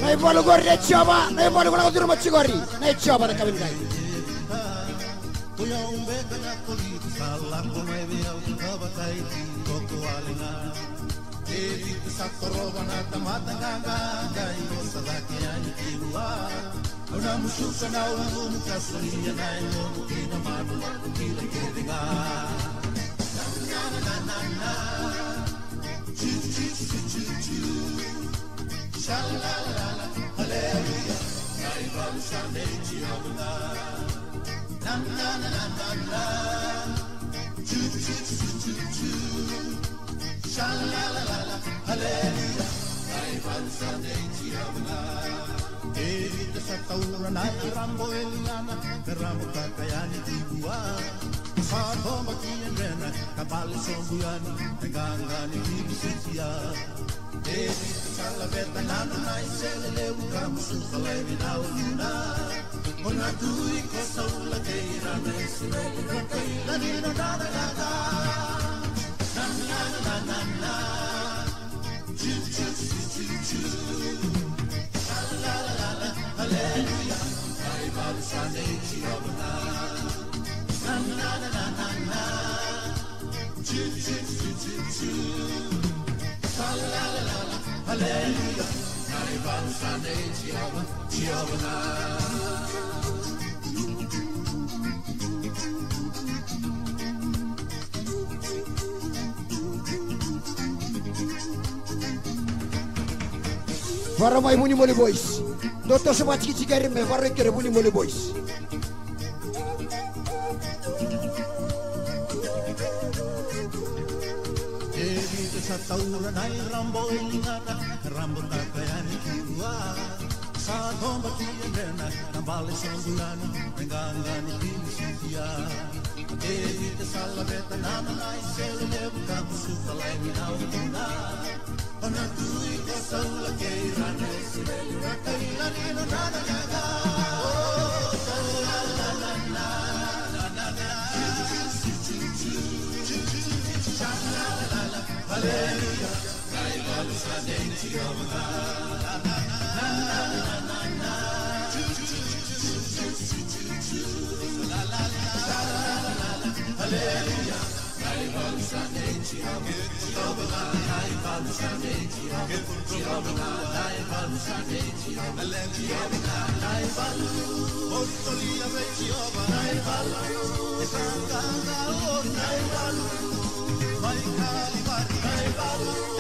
Naik bola gor naik coba, naik bola gor turun macam gori, naik coba nak kawin kaya. Para mai muni moli boys. Doktor semua cikir me para kira muni moli boys. Sataura nai rambo ingana rambo takayani kiwa sa tomba kiendena nambale sambulana ngangani pinisia evi te sala beta nana nai sele lebu kamusu kalai minauna ona tui ko saula keirane sibeli rakaila nino nana gaga oh saula la la la Hallelujah, I love Sunday Jehovah. Na na na na na. La la la. Hallelujah, I love Sunday Jehovah. I love Sunday Jehovah. I love Sunday Jehovah. I love Ostolia Jehovah. I love Sanganga. I love My Kalibari, I love